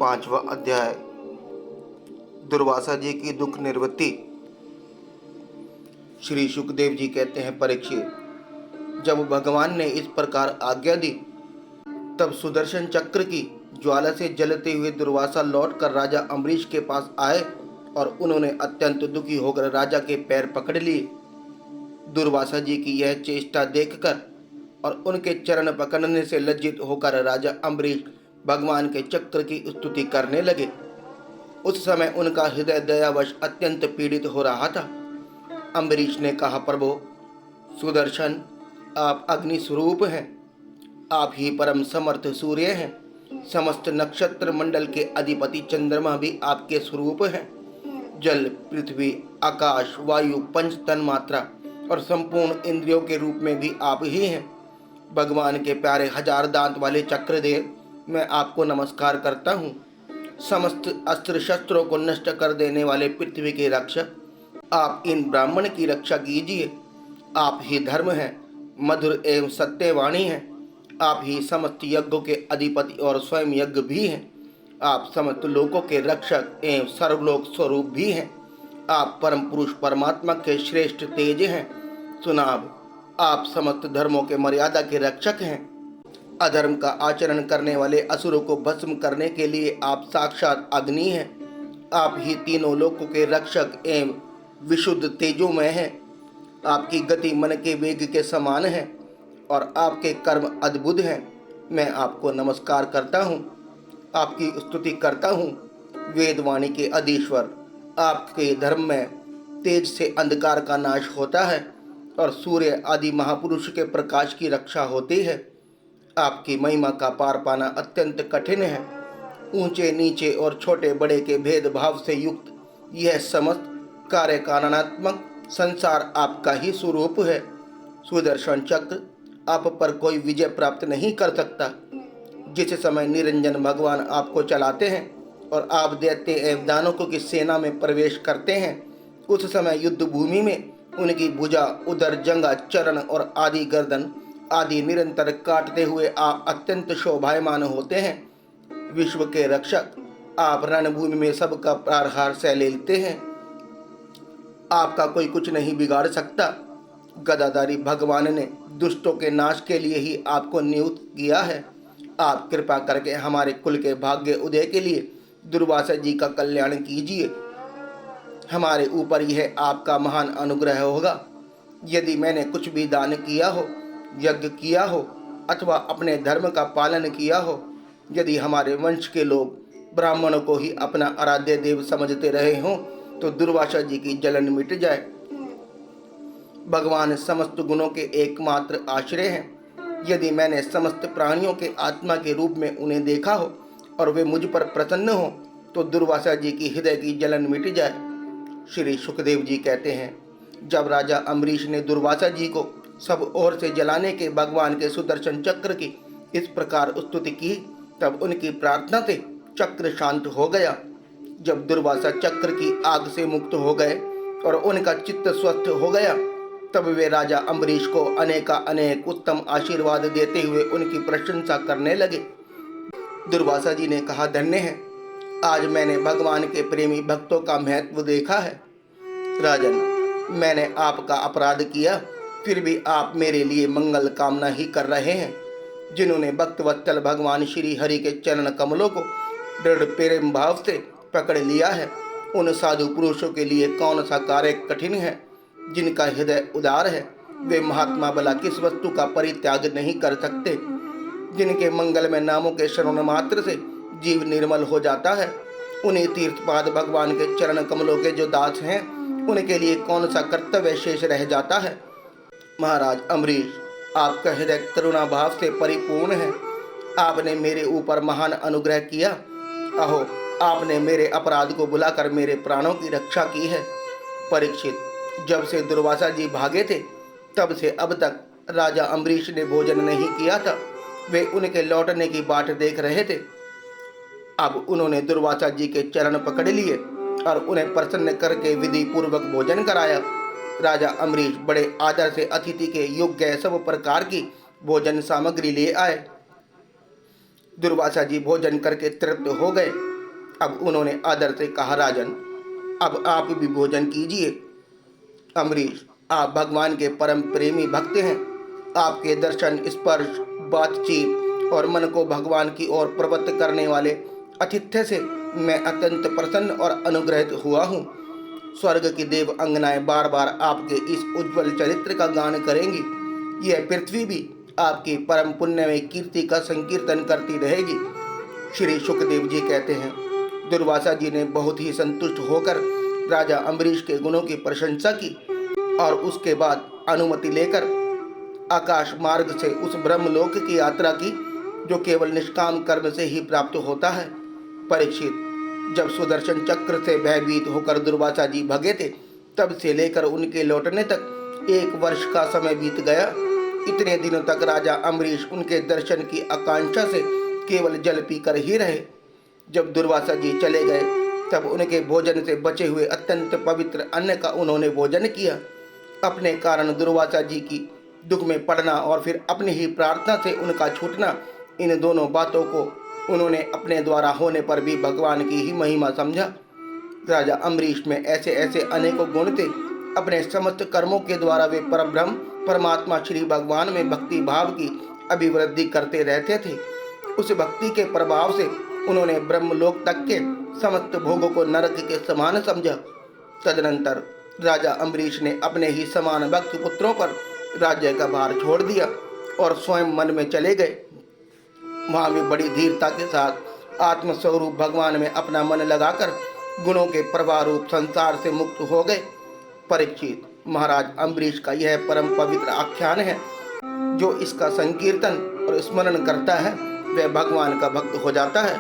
5वां अध्याय। दुर्वासा जी की दुख निवृत्ति। श्री सुखदेव जी कहते हैं, परीक्षित, जब भगवान ने इस प्रकार आज्ञा दी तब सुदर्शन चक्र की ज्वाला से जलते हुए दुर्वासा लौटकर राजा अम्बरीश के पास आए और उन्होंने अत्यंत दुखी होकर राजा के पैर पकड़ लिए। दुर्वासा जी की यह चेष्टा देखकर और उनके चरण पकड़ने से लज्जित होकर राजा अम्बरीश भगवान के चक्र की स्तुति करने लगे। उस समय उनका हृदय दयावश अत्यंत पीड़ित हो रहा था। अम्बरीश ने कहा, प्रभु सुदर्शन, आप अग्नि स्वरूप हैं, आप ही परम समर्थ सूर्य हैं। समस्त नक्षत्र मंडल के अधिपति चंद्रमा भी आपके स्वरूप हैं। जल, पृथ्वी, आकाश, वायु, पंच तन्मात्रा और संपूर्ण इंद्रियों के रूप में भी आप ही हैं। भगवान के प्यारे हजार दांत वाले चक्रदेव, मैं आपको नमस्कार करता हूँ। समस्त अस्त्र शस्त्रों को नष्ट कर देने वाले पृथ्वी के रक्षक, आप इन ब्राह्मण की रक्षा कीजिए। आप ही धर्म हैं, मधुर एवं सत्यवाणी हैं। आप ही समस्त यज्ञों के अधिपति और स्वयं यज्ञ भी हैं। आप समस्त लोकों के रक्षक एवं सर्वलोक स्वरूप भी हैं। आप परम पुरुष परमात्मा के श्रेष्ठ तेज हैं। सुनाभ, आप समस्त धर्मों के मर्यादा के रक्षक हैं। अधर्म का आचरण करने वाले असुरों को भस्म करने के लिए आप साक्षात अग्नि हैं। आप ही तीनों लोकों के रक्षक एवं विशुद्ध तेजोमय हैं। आपकी गति मन के वेग के समान है और आपके कर्म अद्भुत हैं। मैं आपको नमस्कार करता हूँ, आपकी स्तुति करता हूँ। वेदवाणी के अधीश्वर, आपके धर्म में तेज से अंधकार का नाश होता है और सूर्य आदि महापुरुष के प्रकाश की रक्षा होती है। आपकी महिमा का पार पाना अत्यंत कठिन है। ऊंचे नीचे और छोटे बड़े के भेदभाव से युक्त यह समस्त कार्य कारणात्मक संसार आपका ही स्वरूप है। सुदर्शन चक्र, आप पर कोई विजय प्राप्त नहीं कर सकता। जिस समय निरंजन भगवान आपको चलाते हैं और आप दैत्य एवं दानवों की सेना में प्रवेश करते हैं, उस समय युद्ध भूमि में उनकी भुजा, उदर, जंगा, चरण और आदि गर्दन आदि निरंतर काटते हुए आप अत्यंत शोभायमान होते हैं। विश्व के रक्षक, आप रणभूमि में सबका प्रहार सह लेते हैं। आपका कोई कुछ नहीं बिगाड़ सकता। गदाधारी भगवान ने दुष्टों के नाश के लिए ही आपको नियुक्त किया है। आप कृपा करके हमारे कुल के भाग्य उदय के लिए दुर्वासा जी का कल्याण कीजिए। हमारे ऊपर यह आपका महान अनुग्रह होगा। यदि मैंने कुछ भी दान किया हो, यज्ञ किया हो अथवा अपने धर्म का पालन किया हो, यदि हमारे वंश के लोग ब्राह्मणों को ही अपना आराध्य देव समझते रहे हों, तो दुर्वासा जी की जलन मिट जाए। भगवान समस्त गुणों के एकमात्र आश्रय हैं। यदि मैंने समस्त प्राणियों के आत्मा के रूप में उन्हें देखा हो और वे मुझ पर प्रसन्न हो, तो दुर्वासा जी की हृदय की जलन मिट जाए। श्री सुखदेव जी कहते हैं, जब राजा अम्बरीश ने दुर्वासा जी को सब ओर से जलाने के भगवान के सुदर्शन चक्र की इस प्रकार स्तुति की, तब उनकी प्रार्थना से चक्र शांत हो गया। जब दुर्वासा चक्र की आग से मुक्त हो गए और उनका चित्त स्वस्थ हो गया, तब वे राजा अम्बरीश को अनेक उत्तम आशीर्वाद देते हुए उनकी प्रशंसा करने लगे। दुर्वासा जी ने कहा, धन्य है, आज मैंने भगवान के प्रेमी भक्तों का महत्व देखा है। राजन, मैंने आपका अपराध किया, फिर भी आप मेरे लिए मंगल कामना ही कर रहे हैं। जिन्होंने भक्तवत्सल भगवान श्री हरि के चरण कमलों को दृढ़ प्रेम भाव से पकड़ लिया है, उन साधु पुरुषों के लिए कौन सा कार्य कठिन है। जिनका हृदय उदार है, वे महात्मा भला किस वस्तु का परित्याग नहीं कर सकते। जिनके मंगल में नामों के श्रवण मात्र से जीव निर्मल हो जाता है, उन्हीं तीर्थपाद भगवान के चरण कमलों के जो दास हैं, उनके लिए कौन सा कर्तव्य शेष रह जाता है। महाराज अम्बरीश, आपका हृदय करुणा भाव से परिपूर्ण है। आपने मेरे ऊपर महान अनुग्रह किया। अहो, आपने मेरे अपराध को बुलाकर मेरे प्राणों की रक्षा की है। परीक्षित, जब से दुर्वासा जी भागे थे, तब से अब तक राजा अम्बरीश ने भोजन नहीं किया था। वे उनके लौटने की बाट देख रहे थे। अब उन्होंने दुर्वासा जी के चरण पकड़ लिए और उन्हें प्रसन्न करके विधि पूर्वक भोजन कराया। राजा अम्बरीश बड़े आदर से अतिथि के योग्य सब प्रकार की भोजन सामग्री ले आए। दुर्वासा जी भोजन करके तृप्त हो गए अब उन्होंने आदर से कहा, राजन, अब आप भी भोजन कीजिए। अम्बरीश, आप भगवान के परम प्रेमी भक्त हैं। आपके दर्शन, स्पर्श, बातचीत और मन को भगवान की ओर प्रवृत्त करने वाले आतिथ्य से मैं अत्यंत प्रसन्न और अनुग्रहित हुआ हूँ। स्वर्ग की देव अंगनाएं बार बार आपके इस उज्जवल चरित्र का गान करेंगी। यह पृथ्वी भी आपकी परम पुण्यमय कीर्ति का संकीर्तन करती रहेगी। श्री सुखदेव जी कहते हैं, दुर्वासा जी ने बहुत ही संतुष्ट होकर राजा अम्बरीश के गुणों की प्रशंसा की और उसके बाद अनुमति लेकर आकाश मार्ग से उस ब्रह्मलोक की यात्रा की जो केवल निष्काम कर्म से ही प्राप्त होता है। परीक्षित, जब सुदर्शन चक्र से भयभीत होकर दुर्वासा जी भगे थे, तब से लेकर उनके लौटने तक 1 वर्ष का समय बीत गया। इतने दिनों तक राजा अम्बरीश उनके दर्शन की आकांक्षा से केवल जल पीकर ही रहे। जब दुर्वासा जी चले गए, तब उनके भोजन से बचे हुए अत्यंत पवित्र अन्न का उन्होंने भोजन किया। अपने कारण दुर्वासा जी की दुख में पड़ना और फिर अपनी ही प्रार्थना से उनका छूटना, इन दोनों बातों को उन्होंने अपने द्वारा होने पर भी भगवान की ही महिमा समझा। राजा अम्बरीश में ऐसे ऐसे अनेकों गुण थे। अपने समस्त कर्मों के द्वारा वे परब्रह्म परमात्मा श्री भगवान में भक्ति भाव की अभिवृद्धि करते रहते थे। उस भक्ति के प्रभाव से उन्होंने ब्रह्मलोक तक के समस्त भोगों को नरक के समान समझा। तदनंतर राजा अम्बरीश ने अपने ही समान भक्त पुत्रों पर राज्य का भार छोड़ दिया और स्वयं मन में चले गए। वहां वे बड़ी धीरता के साथ आत्मस्वरूप भगवान में अपना मन लगाकर गुणों के प्रवाह रूप संसार से मुक्त हो गए। परीक्षित, महाराज अम्बरीश का यह परम पवित्र आख्यान है। जो इसका संकीर्तन और स्मरण करता है वह भगवान का भक्त हो जाता है।